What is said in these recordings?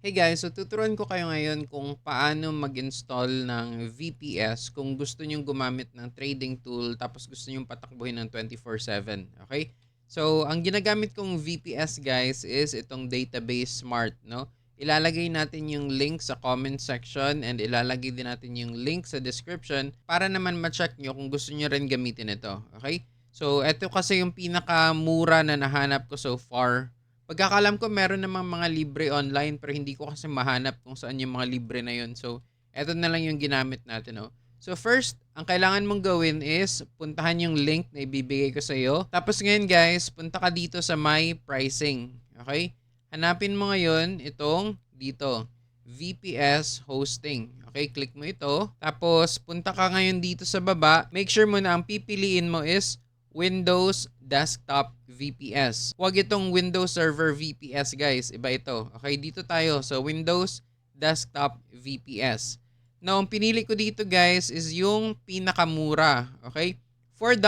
Hey guys, so tuturuan ko kayo ngayon kung paano mag-install ng VPS kung gusto nyong gumamit ng trading tool tapos gusto nyong patakbuhin ng 24/7. Okay? So, ang ginagamit kong VPS guys is itong Database Smart, no? Ilalagay natin yung link sa comment section and ilalagay din natin yung link sa description para naman ma-check nyo kung gusto nyo rin gamitin ito. Okay? So, ito kasi yung pinakamura na nahanap ko so far. Pagkakaalam ko meron namang mga libre online pero hindi ko kasi mahanap kung saan yung mga libre na yun. So, eto na lang yung ginamit natin, no? So, first, ang kailangan mong gawin is puntahan yung link na ibibigay ko sa iyo. Tapos ngayon, guys, punta ka dito sa My Pricing. Okay? Hanapin mo ngayon itong dito, VPS Hosting. Okay, click mo ito. Tapos, punta ka ngayon dito sa baba. Make sure mo na ang pipiliin mo is Windows Desktop VPS. Huwag itong Windows Server VPS guys. Iba ito. Okay, dito tayo. So, Windows Desktop VPS. Now, ang pinili ko dito guys is yung pinakamura. Okay? $4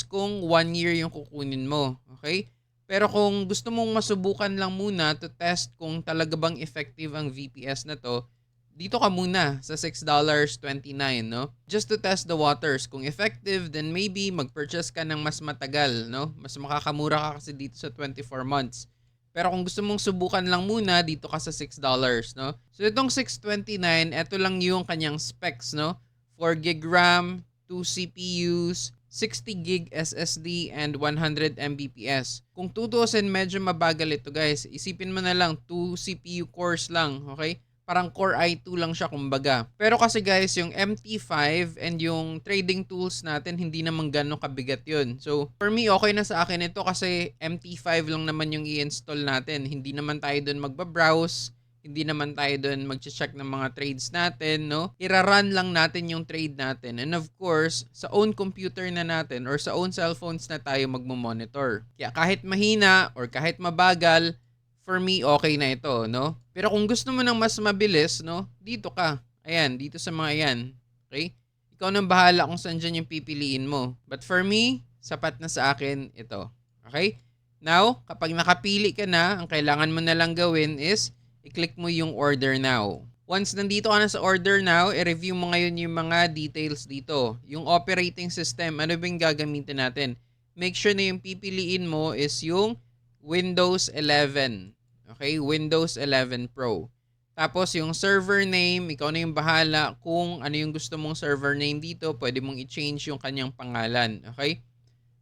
kung 1 year yung kukunin mo. Okay? Pero kung gusto mong masubukan lang muna to test kung talaga bang effective ang VPS na to, dito ka muna sa $6.29, no? Just to test the waters. Kung effective, then maybe mag-purchase ka ng mas matagal, no? Mas makakamura ka kasi dito sa 24 months. Pero kung gusto mong subukan lang muna, dito ka sa $6, no? So itong 629, ito lang yung kanyang specs, no? 4 gig RAM, 2 CPUs, 60 gig SSD, and 100 Mbps. Kung tutuusin, medyo mabagal ito guys. Isipin mo na lang, 2 CPU cores lang, okay? Parang Core i2 lang siya kumbaga. Pero kasi guys, yung MT5 and yung trading tools natin, hindi naman gano'ng kabigat yun. So, for me, okay na sa akin ito kasi MT5 lang naman yung i-install natin. Hindi naman tayo doon magbabrowse, hindi naman tayo doon mag-check ng mga trades natin, no? Ira-run lang natin yung trade natin. And of course, sa own computer na natin or sa own cellphones na tayo magmo-monitor. Kaya kahit mahina or kahit mabagal, for me, okay na ito, no? Pero kung gusto mo ng mas mabilis, no? Dito ka. Ayan, dito sa mga yan. Okay? Ikaw nang bahala kung saan dyan yung pipiliin mo. But for me, sapat na sa akin ito. Okay? Now, kapag nakapili ka na, ang kailangan mo na lang gawin is i-click mo yung order now. Once nandito ka na sa order now, i-review mo ngayon yung mga details dito. Yung operating system, ano ba yung gagamitin natin? Make sure na yung pipiliin mo is yung Windows 11. Okay, Windows 11 Pro. Tapos yung server name, ikaw na yung bahala kung ano yung gusto mong server name dito. Pwede mong i-change yung kanyang pangalan. Okay?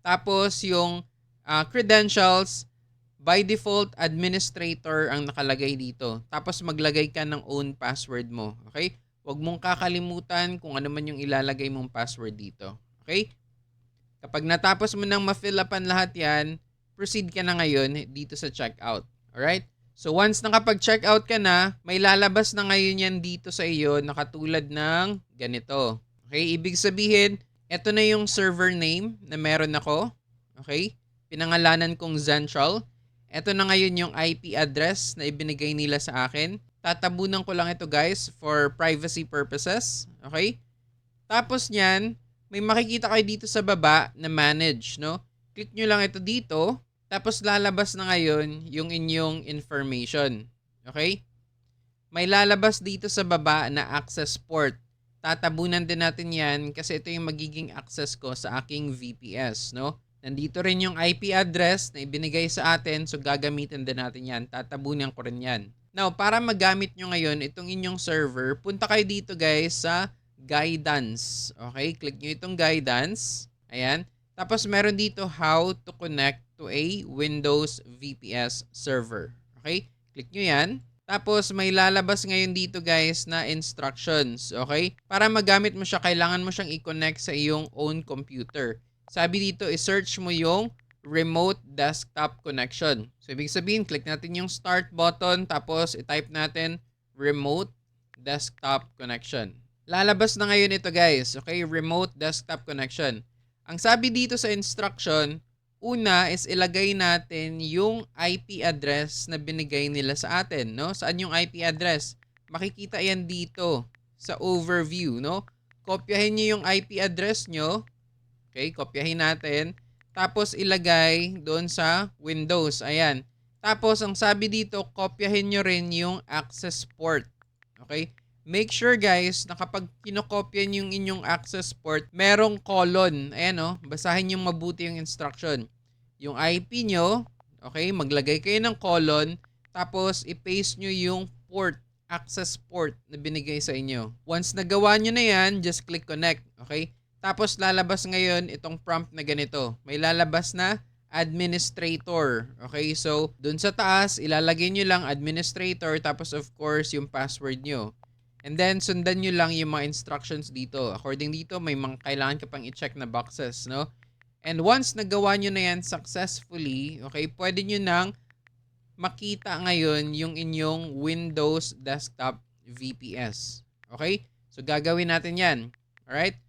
Tapos yung credentials, by default, administrator ang nakalagay dito. Tapos maglagay ka ng own password mo. Okay? Huwag mong kakalimutan kung ano man yung ilalagay mong password dito. Okay? Kapag natapos mo nang ma-fill upan lahat yan, proceed ka na ngayon dito sa checkout. Alright? So once nakapag-checkout ka na, may lalabas na ngayon yan dito sa iyo na katulad ng ganito. Okay? Ibig sabihin, ito na yung server name na meron ako. Okay? Pinangalanan kong Zentrol. Ito na ngayon yung IP address na ibinigay nila sa akin. Tatabunan ko lang ito guys for privacy purposes. Okay? Tapos niyan, may makikita kayo dito sa baba na manage, no? Click nyo lang ito dito, tapos lalabas na ngayon yung inyong information. Okay? May lalabas dito sa baba na access port. Tatabunan din natin yan kasi ito yung magiging access ko sa aking VPS, no? Nandito rin yung IP address na ibinigay sa atin, so gagamitin din natin yan. Tatabunan ko rin yan. Now, para magamit nyo ngayon itong inyong server, punta kayo dito guys sa guidance. Okay, click nyo itong guidance. Ayan. Tapos meron dito how to connect to a Windows VPS server. Okay, click nyo yan. Tapos may lalabas ngayon dito guys na instructions. Okay, para magamit mo siya, kailangan mo siyang i-connect sa iyong own computer. Sabi dito, i-search mo yung remote desktop connection. So ibig sabihin, click natin yung start button, tapos i-type natin remote desktop connection. Lalabas na ngayon ito guys. Okay, remote desktop connection. Ang sabi dito sa instruction, una is ilagay natin yung IP address na binigay nila sa atin, no? Saan yung IP address? Makikita yan dito sa overview, no? Kopyahin niyo yung IP address nyo. Okay, kopyahin natin. Tapos ilagay doon sa Windows. Ayan. Tapos, ang sabi dito, kopyahin nyo rin yung access port. Okay? Make sure guys na kapag kinokopya nyo yung inyong access port, merong colon. Ayan o, basahin nyo mabuti yung instruction. Yung IP nyo, okay, maglagay kayo ng colon, tapos i-paste nyo yung port, access port na binigay sa inyo. Once nagawa nyo na yan, just click connect. Okay? Tapos lalabas ngayon itong prompt na ganito. May lalabas na administrator. Okay, so dun sa taas, ilalagay nyo lang administrator, tapos of course yung password nyo. And then sundan nyo lang yung mga instructions dito. According dito, may mga kailangan ka pang i-check na boxes, no? And once nagawa nyo na yan successfully, okay, pwede nyo nang makita ngayon yung inyong Windows Desktop VPS. Okay? So gagawin natin yan. Alright?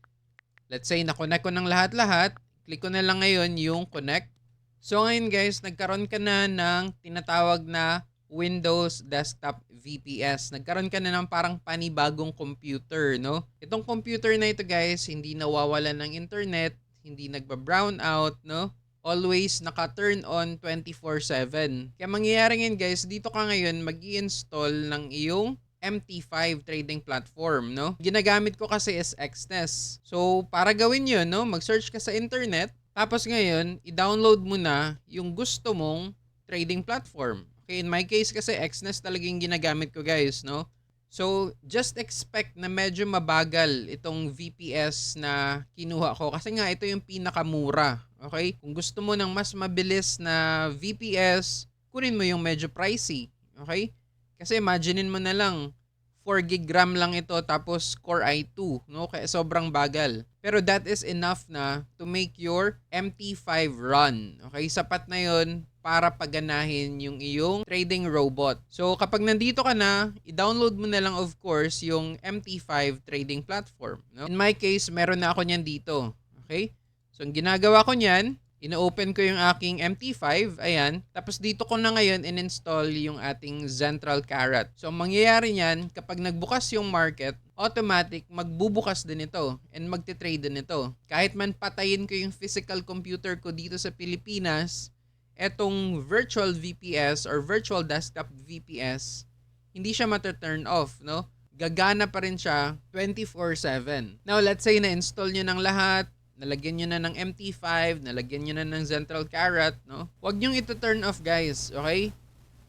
Let's say na-connect ko ng lahat-lahat. Click ko na lang ngayon yung connect. So ngayon guys, nagkaroon ka na ng tinatawag na Windows Desktop VPS. Nagkaroon ka na ng parang panibagong computer, no? Itong computer na ito guys, hindi nawawalan ng internet, hindi nagba-brown out, no? Always naka-turn on 24/7. Kaya mangyayari ngayon guys, dito ka ngayon mag-i-install ng iyong MT5 trading platform, no? Ginagamit ko kasi is Xness. So, para gawin yun, no? Mag-search ka sa internet. Tapos ngayon, i-download mo na yung gusto mong trading platform. Okay, in my case kasi Xness talaga yung ginagamit ko guys, no? So, just expect na medyo mabagal itong VPS na kinuha ko kasi nga ito yung pinakamura. Okay? Kung gusto mo ng mas mabilis na VPS, kunin mo yung medyo pricey. Okay? Kasi imaginein mo na lang, 4 gig RAM lang ito tapos Core i2, no? Kaya sobrang bagal. Pero that is enough na to make your MT5 run. Okay, sapat na 'yon para paganahin yung iyong trading robot. So kapag nandito ka na, i-download mo na lang of course yung MT5 trading platform, no? In my case, meron na ako niyan dito. Okay? So ang ginagawa ko niyan, ino-open ko yung aking MT5, ayan. Tapos dito ko na ngayon in-install yung ating Central Carrot. So ang mangyayari niyan, kapag nagbukas yung market, automatic magbubukas din ito and magte-trade din ito. Kahit man patayin ko yung physical computer ko dito sa Pilipinas, etong virtual VPS or virtual desktop VPS, hindi siya mata-turn off, no? Gagana pa rin siya 24/7. Now, let's say na-install nyo ng lahat, nalagyan nyo na ng MT5, nalagyan nyo na ng Central Carrot, no? Huwag nyong ito-turn off, guys, okay?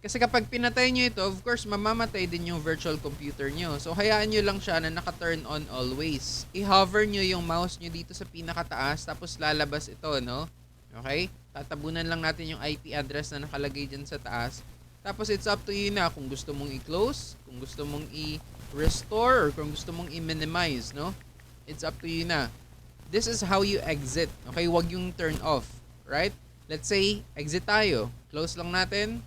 Kasi kapag pinatay nyo ito, of course, mamamatay din yung virtual computer nyo. So, hayaan nyo lang siya na naka-turn on always. I-hover nyo yung mouse nyo dito sa pinakataas, tapos lalabas ito, no? Okay? Tatabunan lang natin yung IP address na nakalagay dyan sa taas. Tapos, it's up to you na kung gusto mong i-close, kung gusto mong i-restore, or kung gusto mong i-minimize, no? It's up to you na. This is how you exit. Okay, wag yung turn off. Right? Let's say, exit tayo. Close lang natin.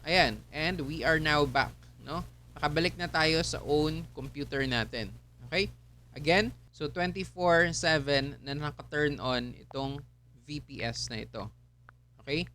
Ayan. And we are now back. No? Nakabalik na tayo sa own computer natin. Okay? Again, so 24/7 na naka-turn on itong VPS na ito. Okay?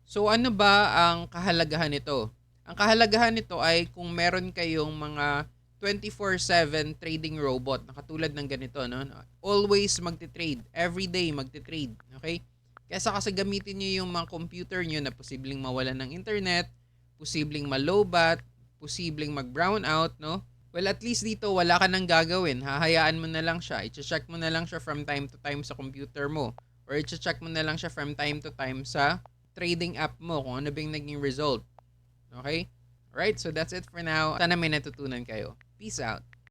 So ano ba ang kahalagahan nito? Ang kahalagahan nito ay kung meron kayong mga 24/7 trading robot na katulad ng ganito, no? Always magte-trade, every day magte-trade, okay? Kaysa kasi gamitin niyo yung mga computer niyo na posibleng mawalan ng internet, posibleng ma-lowbat, posibleng mag-brown out, no? Well, at least dito wala ka nang gagawin. Hahayaan mo na lang siya. I-check mo na lang siya from time to time sa computer mo, or i-check mo na lang siya from time to time sa trading app mo kung ano bang naging result. Okay? Alright, so that's it for now. Sana may natutunan kayo. Peace out.